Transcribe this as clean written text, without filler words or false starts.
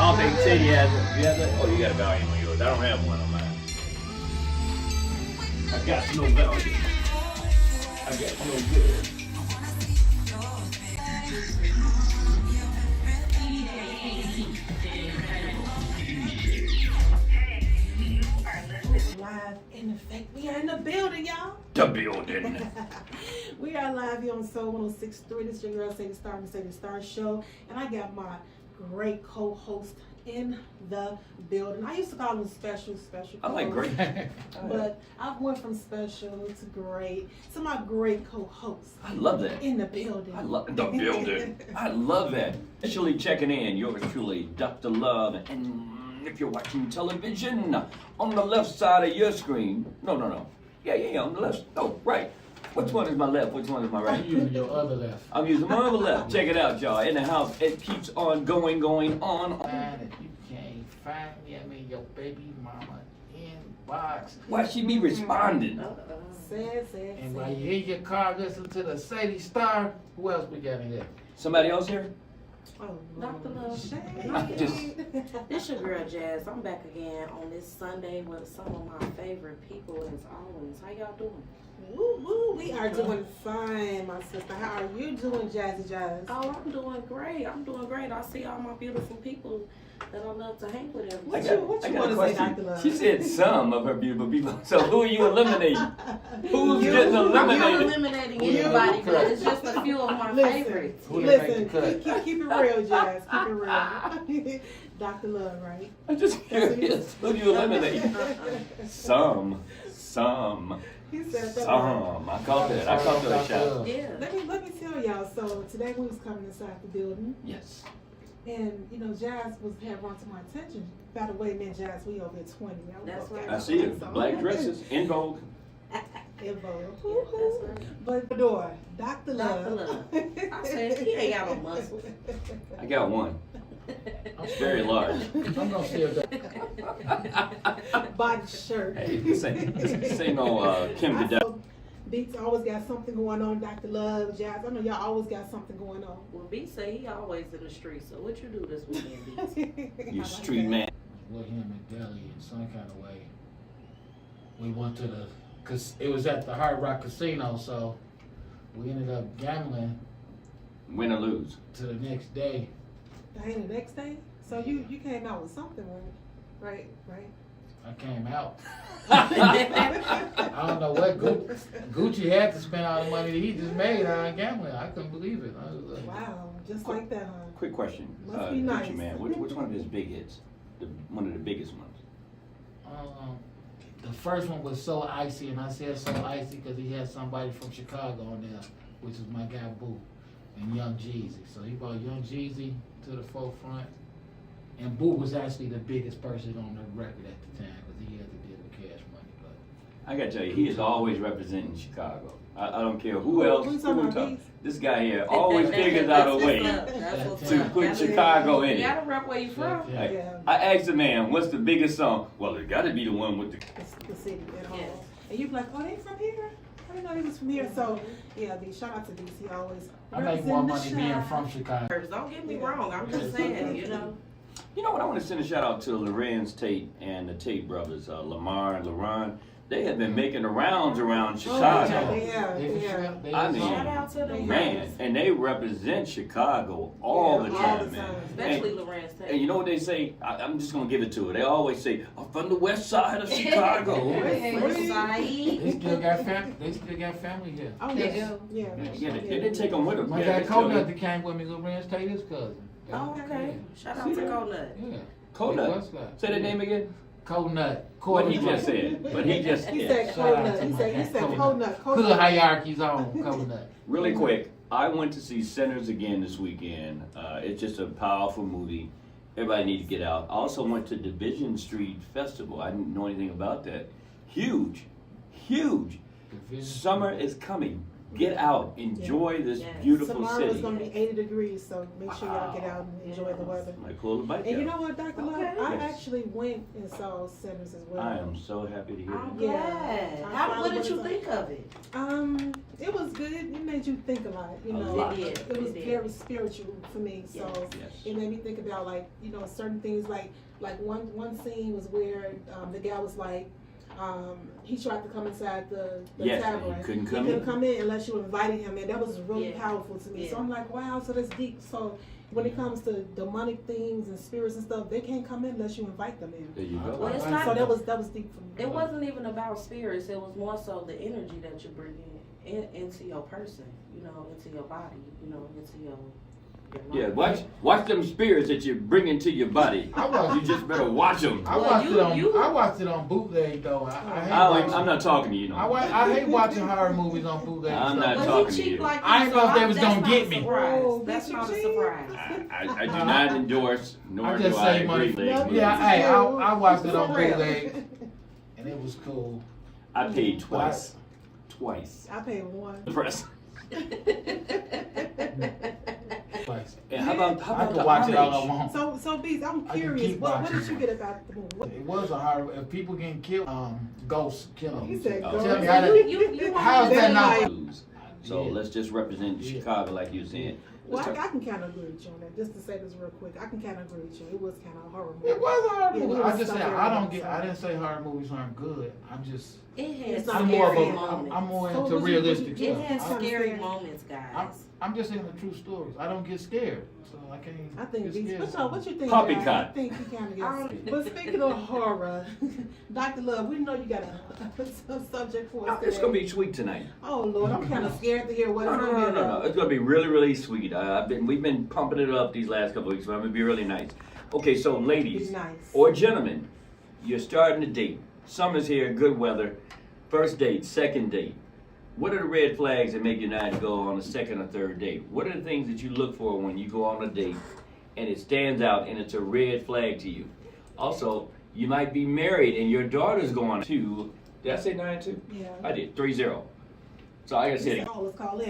don't think Teddy has one. You have that? Oh, you got a Valiant on yours. I don't have one on mine. I got no Valiant. I got no good. Live in effect. We are in the building, y'all. The building. We are live here on Soul 106.3. This is your girl, Sadie Star, Mercedes Star Show. And I got my great co-host in the building. I used to call him special I like co-host, great. but I've went from special to great to my great co-host. I love that. In the building. I love the building. I love that. Especially checking in. Yours truly, Dr. Love. And if you're watching television, on the left side of your screen. No. Yeah, on the left. Oh, right. Which one is my left? Which one is my right? I'm using your other left. I'm using my other left. Check it out, y'all. In the house, it keeps on going on. And if you can't find me, I'm in your baby mama inbox. Why she be responding? Sad. And while you're in your car listening to the Sadie Star, who else we got in here? Somebody else here? Oh, Dr. Love. Just- This your girl Jazz. I'm back again on this Sunday with some of my favorite people as always. How y'all doing? Woo, we are doing fine, my sister. How are you doing, Jazzy Jazz? Oh, I'm doing great. I see all my beautiful people that I love to hang with every What day. you I got want a to say, question. Dr. Love? She said some of her beautiful people. So who are you eliminating? Who's You. getting I'm not eliminated? eliminating anybody, but it's just a few of my favorites. Who they make Listen, the cut? keep it real, Jazz. Keep it real. Dr. Love, right? I'm just curious. Who do you eliminate? Some. He said that. Some. I caught that. I caught that shot. Yeah. Let me tell y'all. So today we was coming inside the building, Yes. and Jazz had brought to my attention. By the way, me and Jazz, we over at 20. That's right. I see it. The black dresses in vogue. But the door, Dr. Love. Dr. Love. I said, he ain't got no muscles. I got one. It's very large. I'm gonna see if that. Body shirt. Hey, this ain't no Kim Kardashian. Beats always got something going on, Dr. Love, Jazz. I know y'all always got something going on. Well, B say he always in the street, so what you do this weekend, B? You street man. With him in Delhi in some kind of way. We went to cause it was at the Hard Rock Casino, so we ended up gambling Win or lose. to the next day. Dang, the next day? So you came out with something, right? I came out. I don't know what Gucci had to spend all the money that he just made on gambling. I couldn't believe it. I was like, Wow, just like that, huh? Quick question. Must be nice. Gucci Man, which one of his big hits? One of the biggest ones. The first one was So Icy, and I said So Icy because he had somebody from Chicago on there, which is my guy Boo, and Young Jeezy. So he brought Young Jeezy to the forefront, and Boo was actually the biggest person on the record at the time because he had to deal with Cash Money. But I gotta tell you, he is always representing Chicago. I don't care who else. Who's talking about these? This guy here always figures out a way to put Chicago in You it. gotta rep where you from. Yeah. Yeah. I asked the man, what's the biggest song? Well, it gotta be the one with the... The city at home. Yes. And you be like, oh, they from here? I didn't know they was from here. So, yeah, shout out to DC always. I make more money representing the being shine. from Chicago. Don't get me wrong, I'm just saying, You know what? I want to send a shout out to Lorenz Tate and the Tate brothers, Lamar and LaRon. They have been making the rounds around Chicago. Yeah. I mean, Shout out to them. Man, and they represent Chicago all the time, man. Especially Lorenz Tate. And you know what they say? I'm just gonna give it to her. They always say, "I'm from the west side of Chicago." West Side. They still got family. They still got family here. Oh, They yeah. do. Yeah. Yeah, they didn't take them with them. My Yeah, guy they still- Coconut that came with me, Lorenz Tate, his cousin. Oh, okay. Shout out to Coconut. Yeah. Coconut. West Side. Say that name again. Coconut. What he just said. But he just He said. said Shout out coconut. to He my said guy, coconut. Hood hierarchies on Coconut. Really quick, I went to see Sinners again this weekend. It's just a powerful movie. Everybody needs to get out. I also went to Division Street Festival. I didn't know anything about that. Huge. Division. Summer is coming. Get out, enjoy this Yes. beautiful Tomorrow city. is going to be 80 degrees, so make sure y'all get out and enjoy the weather. Might pull the bike And you out. know what, Dr. Love? Okay. I Yes. actually went and saw Sinners as well. I am so happy to hear I'm that. glad. I What finally did you was think of it? It was good. It made you think a lot. You A know, lot. It did. it was It did. very spiritual for me. So Yes. it made me think about like certain things. Like one scene was where the guy was like, he tried to come inside the Yes, tavern. he couldn't He come couldn't in. come in unless you invited him, and that was really Yeah. powerful to me. So Yeah. I'm like, wow, so that's deep. So when it comes to demonic things and spirits and stuff, they can't come in unless you invite them in. There you go. Well, it's I- not- So that was deep for me. It wasn't even about spirits. It was more so the energy that you're bringing into your person, into your body, into your Yeah, life. watch them spirits that you bring into your body. You just better watch them. I Well, watched you- it on. you- I watched it on bootleg though. I hate I'm watching. not talking to you. I hate watching horror movies on bootleg. I'm stuff. not But talking he to cheap you. like I didn't know if they was that's gonna not get a me. surprise. Oh, That's did you not a cheat? surprise. I do not endorse, nor I do just I say money. agree. No, with Yeah, this is hey, real. I watched it on For real. bootleg, and it was cool. I paid twice. Twice. I paid one. The press. Twice. Yeah, how about I could watch it all I homage? want. So Bees, I'm I can curious. keep What watching did you it. get about the movie? What, It was a horror. If people getting killed, ghosts killing. he said, Oh. go. Tell me how that- You How is that not? So Yeah. let's just represent Yeah. Chicago like you were saying. Well, Let's I talk- can kind of agree with you on that. Just to say this real quick, I can kind of agree with you. It was kind of a horror movie. It was a horror Yeah, movie. it was I just said something I don't else. get. I didn't say horror movies aren't good. I'm just. It had It's not I'm more of scary a. moments. I'm more So into was you- realistic was you- It stuff. had I'm scary scared. moments, guys. I'm just saying the true stories. I don't get scared, so I can't. I think get Bees. scared. But no, what you think? Poppycock. I think you kind of get. But speaking of horror, Dr. Love, we know you got a subject for us It's today. gonna be sweet tonight. Oh Lord, I'm kind of scared to hear what No, it's no, gonna no, be no, no. about. It's gonna be really, really sweet. We've been pumping it up these last couple of weeks, so I'm gonna be really nice. Okay, so ladies Be nice. or gentlemen, you're starting to date. Summer's here, good weather. First date, second date. What are the red flags that make you not go on a second or third date? What are the things that you look for when you go on a date and it stands out and it's a red flag to you? Also, you might be married and your daughter's going to, did I say 9-2? Yeah. I did, 3-0. So I gotta say it again. Let's call in.